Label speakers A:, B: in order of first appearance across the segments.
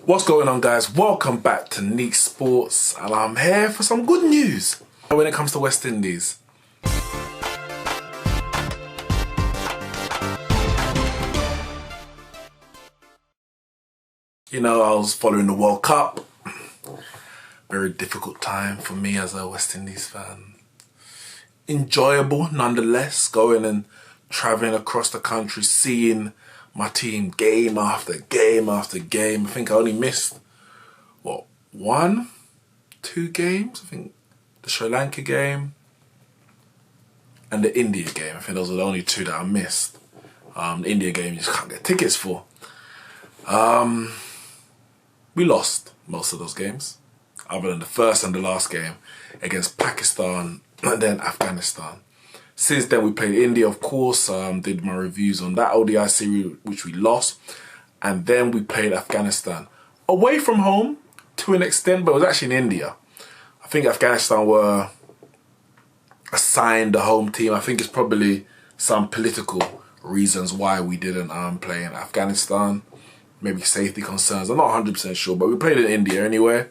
A: What's going on, guys? Welcome back to Neeks Sports, and I'm here for some good news when it comes to West Indies. You know, I was following the World Cup. Very difficult time for me as a West Indies fan. Enjoyable nonetheless, going and travelling across the country, seeing my team game after game after game. I think I only missed, what, 1, 2 games? I think the Sri Lanka game and the India game. I think those were the only 2 that I missed. The India game you just can't get tickets for. We lost most of those games, other than the first and the last game against Pakistan and then Afghanistan. Since then, we played India, of course. Did my reviews on that ODI series, which we lost. And then we played Afghanistan. Away from home, to an extent, but it was actually in India. I think Afghanistan were assigned the home team. I think it's probably some political reasons why we didn't play in Afghanistan. Maybe safety concerns. I'm not 100% sure, but we played in India anyway.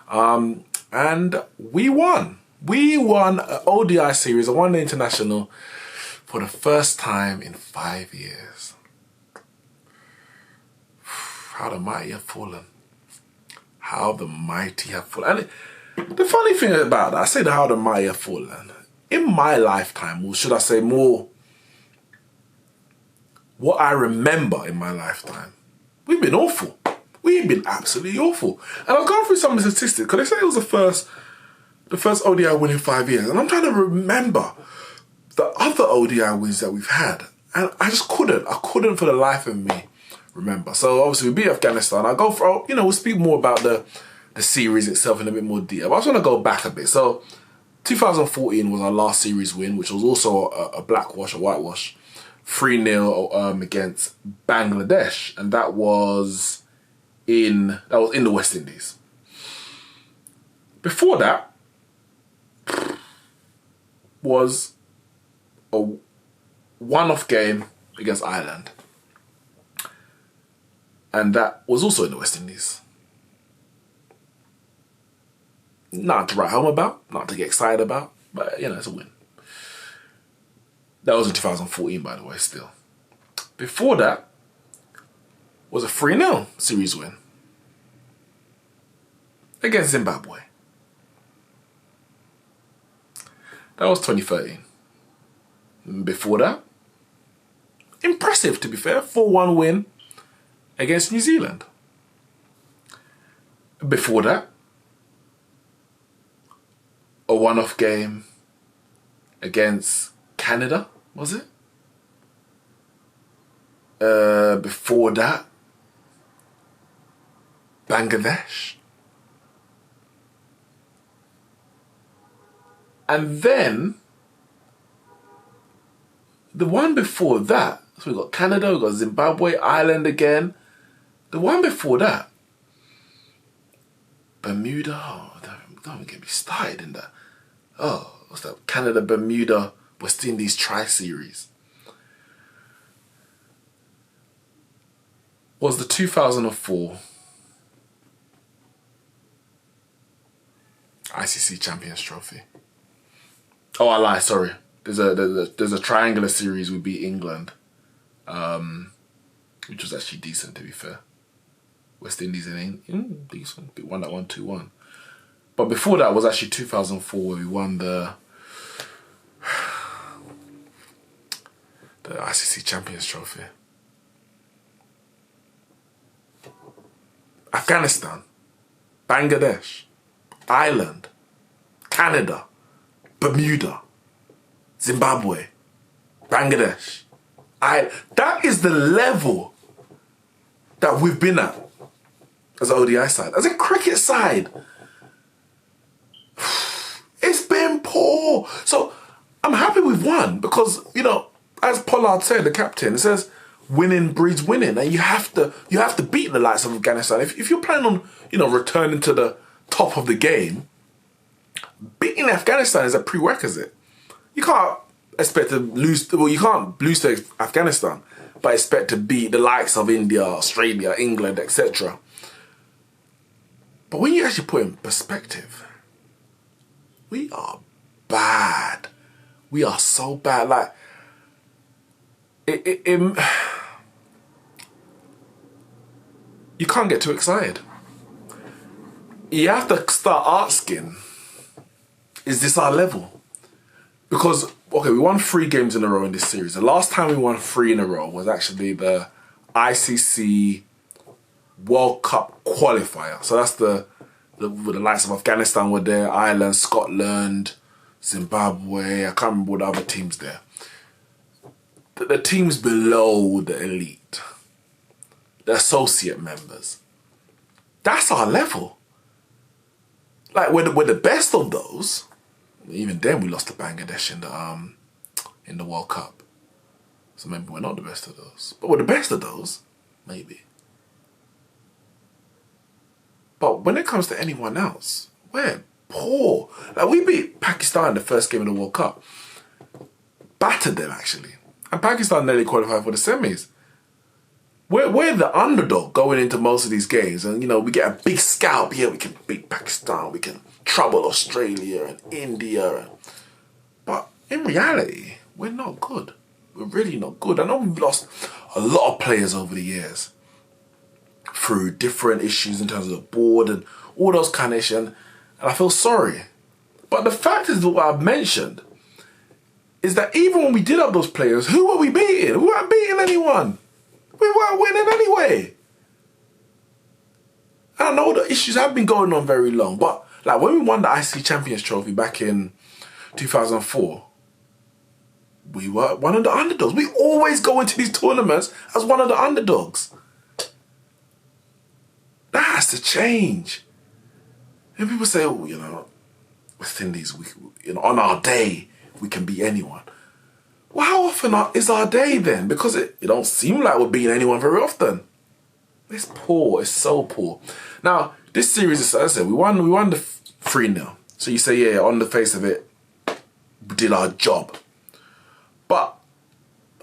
A: And we won. We won an ODI series, a one-day international, for the first time in 5 years. How the mighty have fallen. How the mighty have fallen. And the funny thing about that, I say how the mighty have fallen. In my lifetime, or should I say more, what I remember in my lifetime, we've been awful. We've been absolutely awful. And I've gone through some of the statistics, because they say it was the first ODI win in 5 years. And I'm trying to remember the other ODI wins that we've had. And I just couldn't. I couldn't for the life of me remember. So obviously we beat Afghanistan. I'll go for, we'll speak more about the series itself in a bit more detail. But I just want to go back a bit. So 2014 was our last series win, which was also a blackwash, a whitewash. 3-0 against Bangladesh. And that was in the West Indies. Before that was a one-off game against Ireland. And that was also in the West Indies. Not to write home about, not to get excited about, but, it's a win. That was in 2014, by the way, still. Before that was a 3-0 series win against Zimbabwe. That was 2013. Before that, impressive to be fair, 4-1 win against New Zealand. Before that, a one-off game against Canada, was it? Before that, Bangladesh. And then, the one before that, so we got Canada, we got Zimbabwe, Ireland again. The one before that, Bermuda, don't even get me started in that. Oh, what's that? Canada, Bermuda, West Indies tri-series. Was the 2004 ICC Champions Trophy. Oh, I lie, sorry. There's a triangular series we beat England, which was actually decent, to be fair. West Indies and England, decent. We won that 1-2-1. But before that was actually 2004, where we won the ICC Champions Trophy. Afghanistan, Bangladesh, Ireland, Canada, Bermuda, Zimbabwe, Bangladesh. That is the level that we've been at as an ODI side. As a cricket side, it's been poor. So I'm happy we've won because, as Pollard said, the captain, it says winning breeds winning, and you have to beat the likes of Afghanistan. If you're planning on, returning to the top of the game, beating Afghanistan is a prerequisite. You can't expect to lose, well, you can't lose to Afghanistan, but expect to beat the likes of India, Australia, England, etc. But when you actually put it in perspective, we are bad. We are so bad. Like, you can't get too excited. You have to start asking, is this our level? Because, okay, we won 3 games in a row in this series. The last time we won 3 in a row was actually the ICC World Cup qualifier. So that's the likes of Afghanistan were there, Ireland, Scotland, Zimbabwe. I can't remember what the other teams there. The teams below the elite, the associate members. That's our level. Like, we're the best of those. Even then, we lost to Bangladesh in the World Cup. So maybe we're not the best of those. But we're the best of those, maybe. But when it comes to anyone else, we're poor. Like, we beat Pakistan in the first game of the World Cup. Battered them, actually. And Pakistan nearly qualified for the semis. We're the underdog going into most of these games. And, you know, we get a big scalp. Yeah, we can beat Pakistan. We can trouble Australia and India. But in reality, we're not good. We're really not good. I know we've lost a lot of players over the years through different issues in terms of the board and all those kind of issues. And I feel sorry. But the fact is, what I've mentioned is that even when we did have those players, who were we beating? We weren't beating anyone. We weren't winning anyway. I know the issues have been going on very long, but like when we won the ICC Champions Trophy back in 2004, we were one of the underdogs. We always go into these tournaments as one of the underdogs. That has to change. And people say, oh, you know, West Indies, on our day, we can beat anyone. Well, how often is our day then? Because it don't seem like we're beating anyone very often. It's poor. It's so poor. Now, this series, as I said, we won the 3-0. So you say, yeah, on the face of it, we did our job. But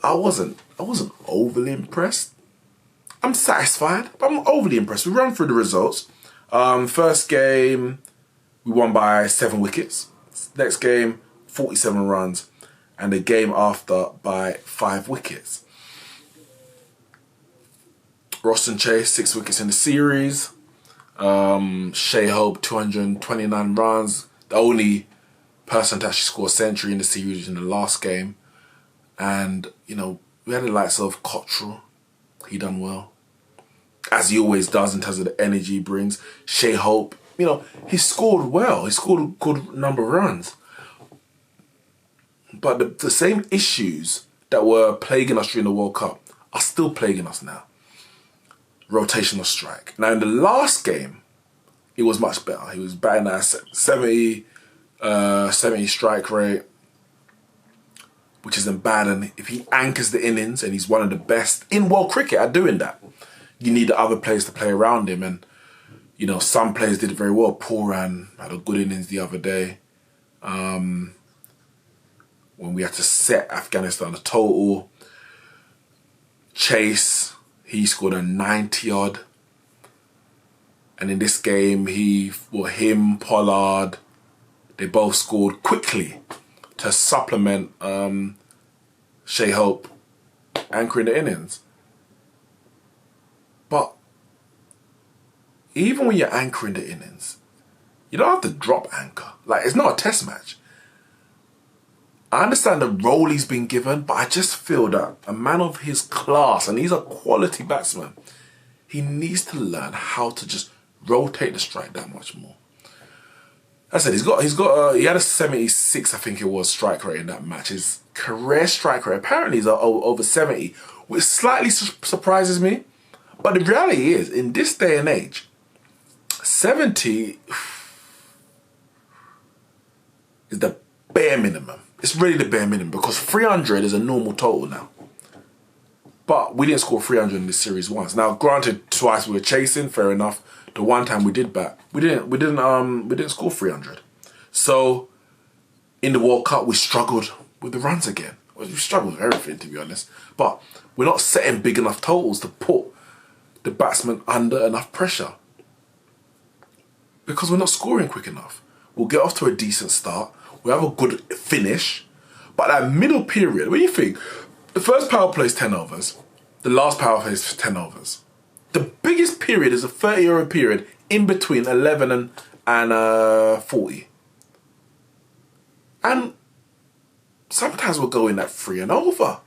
A: I wasn't overly impressed. I'm satisfied, but I'm overly impressed. We run through the results. First game, we won by 7 wickets. Next game, 47 runs. And the game after by 5 wickets. Roston Chase, 6 wickets in the series. Shea Hope, 229 runs. The only person to actually score a century in the series in the last game. And, you know, we had the likes of Cottrell. He done well. As he always does in terms of the energy he brings. Shea Hope, you know, he scored well. He scored a good number of runs. But the same issues that were plaguing us during the World Cup are still plaguing us now. Rotational strike. Now, in the last game, it was much better. He was batting at 70 strike rate, which isn't bad. And if he anchors the innings, and he's one of the best in world cricket at doing that, you need the other players to play around him. And, you know, some players did it very well. Pooran had a good innings the other day. When we had to set Afghanistan a total. Chase, he scored a 90-odd. And in this game, him, Pollard, they both scored quickly to supplement Shea Hope anchoring the innings. But even when you're anchoring the innings, you don't have to drop anchor. Like, it's not a test match. I understand the role he's been given, but I just feel that a man of his class, and he's a quality batsman, he needs to learn how to just rotate the strike that much more. As I said, he had a 76, I think it was, strike rate in that match. His career strike rate apparently is over 70, which slightly surprises me. But the reality is, in this day and age, 70 is the bare minimum. It's really the bare minimum because 300 is a normal total now. But we didn't score 300 in this series once. Now, granted, twice we were chasing, fair enough. The one time we did bat, we didn't score 300. So in the World Cup, we struggled with the runs again. We struggled with everything, to be honest. But we're not setting big enough totals to put the batsman under enough pressure. because we're not scoring quick enough. We'll get off to a decent start. We'll have a good finish. But that middle period, when you think, the first power play is 10 overs. The last power play is 10 overs. The biggest period is a 30-hour period in between 11 and 40. And sometimes we're going that 3 and over.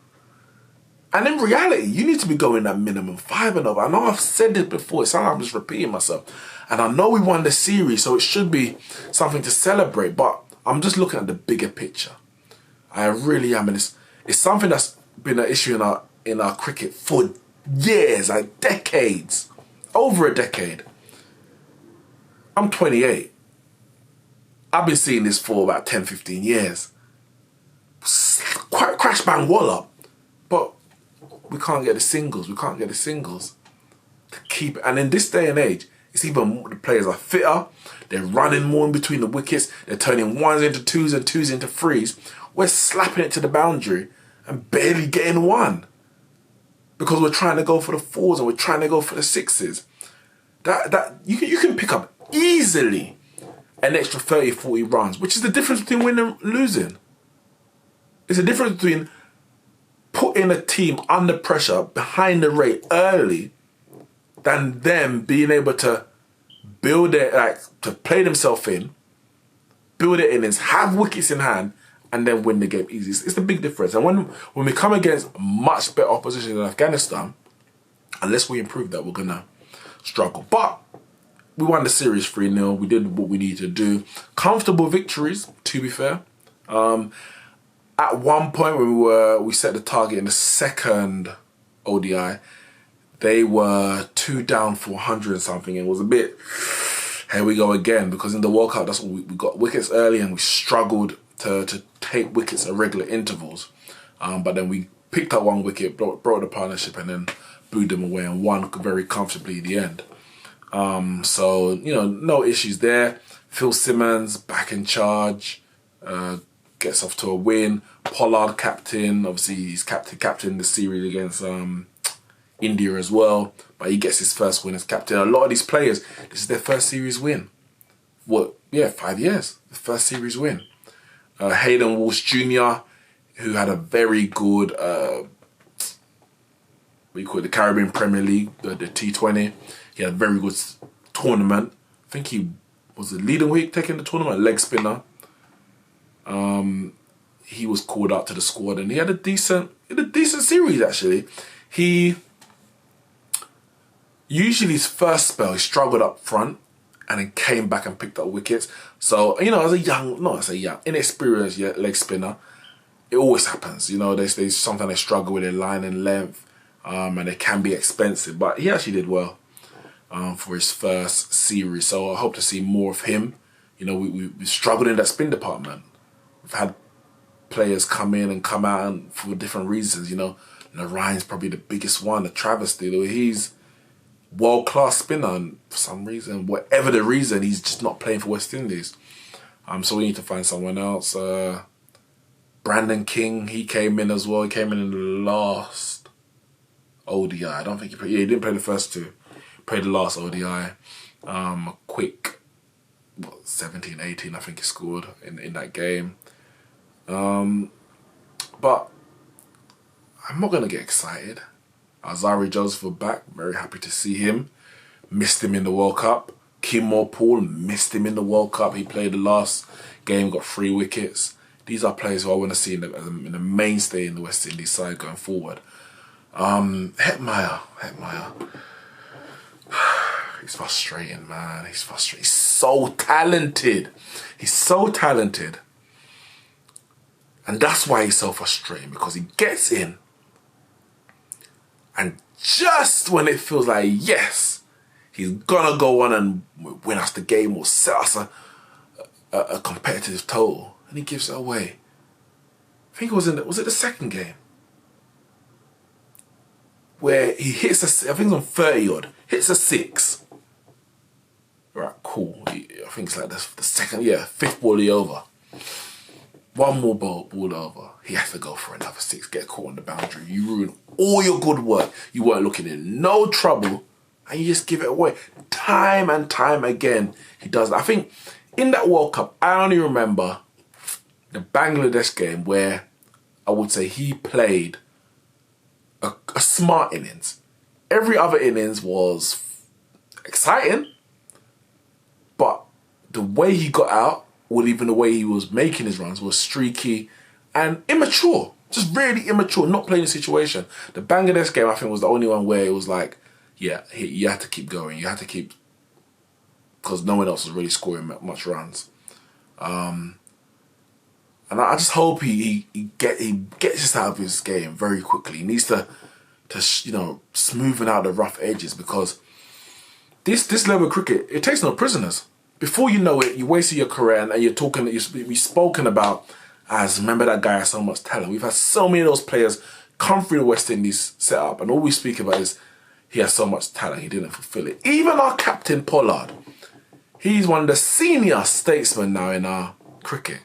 A: And in reality, you need to be going that minimum 5 and over. I know I've said this before, it sounds like I'm just repeating myself. And I know we won the series, so it should be something to celebrate, but I'm just looking at the bigger picture. I really am, and it's something that's been an issue in our cricket for years, like decades, over a decade. I'm 28. I've been seeing this for about 10, 15 years. Quite crash bang wallop, but we can't get the singles. We can't get the singles to keep it. And in this day and age, it's even the players are fitter. They're running more in between the wickets. They're turning ones into twos and twos into threes. We're slapping it to the boundary and barely getting one because we're trying to go for the fours and we're trying to go for the sixes. That you can pick up easily an extra 30, 40 runs, which is the difference between winning and losing. It's the difference between putting a team under pressure behind the rate early than them being able to build it, like to play themselves in, build their innings, have wickets in hand, and then win the game easy. It's the big difference. And when we come against much better opposition than Afghanistan, unless we improve that, we're gonna struggle. But we won the series 3-0. We did what we needed to do. Comfortable victories, to be fair. At one point when we set the target in the second ODI, they were 2 down for 100 and something, and it was a bit, here we go again, because in the World Cup, that's what we got wickets early and we struggled to take wickets at regular intervals. But then we picked up 1 wicket, brought the partnership, and then booed them away and won very comfortably in the end. So, you know, no issues there. Phil Simmons back in charge, gets off to a win. Pollard captain, obviously he's captain the series against India as well, but he gets his first win as captain. A lot of these players, this is their first series win. What? Yeah, 5 years, the first series win. Hayden Walsh Jr., who had a very good, we call it the Caribbean Premier League, the T20. He had a very good tournament. I think he was the leading week taking the tournament, leg spinner. He was called out to the squad and he had a decent series actually. He usually his first spell he struggled up front and then came back and picked up wickets. So, you know, as a inexperienced leg spinner, it always happens. You know, there's sometimes they struggle with their line and length, and they can be expensive. But he actually did well for his first series. So I hope to see more of him. You know, we struggled in that spin department. We've had players come in and come out and for different reasons. You know, Ryan's probably the biggest one, the travesty. He's world-class spinner and for some reason, whatever the reason, he's just not playing for West Indies. So we need to find someone else. Brandon King, he came in as well. He came in the last ODI. I don't think he didn't play the first 2. Played the last ODI. A quick 17, 18, I think he scored in that game. But I'm not going to get excited. Azari Joseph back, very happy to see him. Missed him in the World Cup. Kim Paul, missed him in the World Cup. He played the last game, got 3 wickets. These are players who I want to see in the mainstay in the West Indies side going forward. Hetmeyer. He's frustrating, man. He's frustrating. He's so talented. He's so talented. And that's why he's so frustrating, because he gets in. And just when it feels like, yes, he's going to go on and win us the game or set us a competitive total, and he gives it away. I think it was it the second game? Where he hits I think it's on 30 odd, hits a 6. Right, cool. I think it's like the second, 5th ball over. One more ball over. He has to go for another 6, get caught on the boundary. You ruin all your good work. You weren't looking in no trouble and you just give it away. Time and time again, he does that. I think in that World Cup, I only remember the Bangladesh game where I would say he played a smart innings. Every other innings was exciting, but the way he got out, or even the way he was making his runs, was streaky and immature. Just really immature, not playing the situation. The Bangladesh game, I think, was the only one where it was like, yeah, you had to keep going. You had to keep, because no one else was really scoring much runs. And I just hope he gets this out of his game very quickly. He needs to smoothen out the rough edges, because this level of cricket, it takes no prisoners. Before you know it, you wasted your career, and you've spoken about as, remember that guy has so much talent. We've had so many of those players come through the West Indies setup, and all we speak about is he has so much talent, he didn't fulfill it. Even our captain Pollard, he's one of the senior statesmen now in our cricket,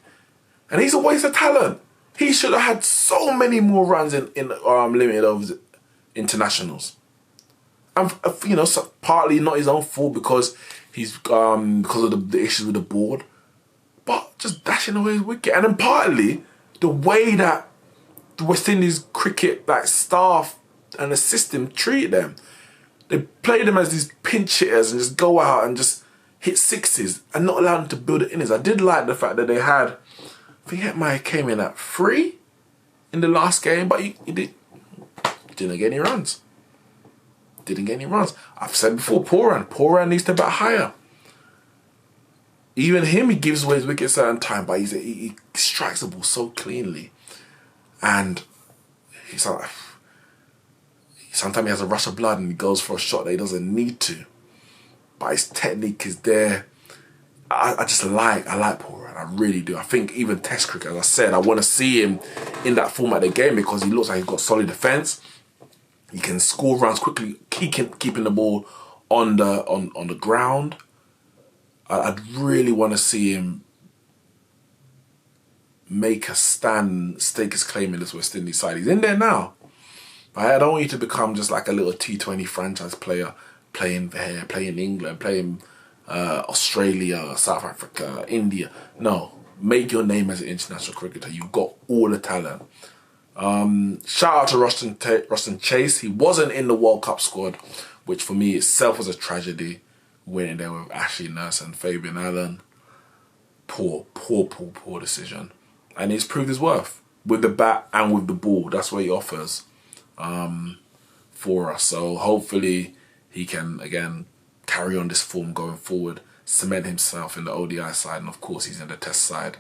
A: and he's a waste of talent. He should have had so many more runs in limited overs internationals. And so partly not his own fault, because he's because of the issues with the board, but just dashing away his wicket. And then partly the way that the West Indies cricket staff and the system treat them. They play them as these pinch hitters and just go out and just hit sixes and not allow them to build it innings. I did like the fact that they had, I think Hetmeyer came in at 3 in the last game, but he didn't get any runs. Didn't get any runs. I've said before, Poran needs to bat higher. Even him, he gives away his wicket at a certain time, but he strikes the ball so cleanly. And sometimes he has a rush of blood and he goes for a shot that he doesn't need to. But his technique is there. I like Poran, I really do. I think even Test cricket, as I said, I want to see him in that format of the game, because he looks like he's got solid defence. He can score runs quickly, keeping the ball on the ground. I'd really want to see him make a stand, stake his claim in this West Indies side. He's in there now, but I don't want you to become just like a little T20 franchise player playing here, playing England, playing Australia, South Africa, India. No, make your name as an international cricketer. You've got all the talent. Shout out to Ruston Chase. He wasn't in the World Cup squad, which for me itself was a tragedy. Went in there with Ashley Nurse and Fabian Allen. Poor decision. And he's proved his worth with the bat and with the ball. That's what he offers for us. So hopefully he can again carry on this form going forward, cement himself in the ODI side, and of course he's in the Test side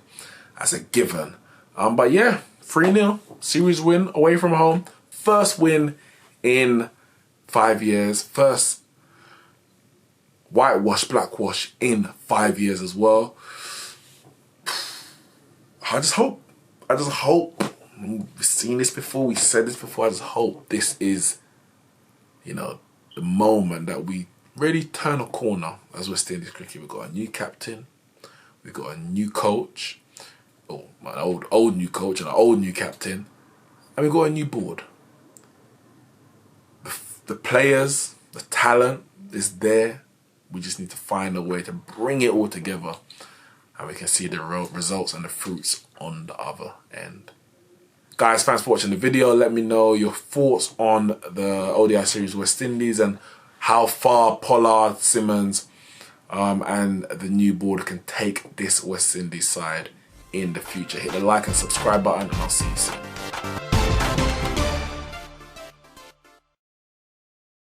A: as a given. But yeah, 3-0 series win away from home. First win in 5 years. First blackwash in 5 years as well. I just hope, we've seen this before, we said this before, I just hope this is, the moment that we really turn a corner as West Indies cricket. We've got a new captain, we've got a new coach, an old new coach and an old new captain, and we've got a new board. The players, the talent is there. We just need to find a way to bring it all together, and we can see the results and the fruits on the other end. Guys, thanks for watching the video. Let me know your thoughts on the ODI series West Indies and how far Pollard, Simmons and the new board can take this West Indies side in the future. Hit the like and subscribe button, and I'll see you soon.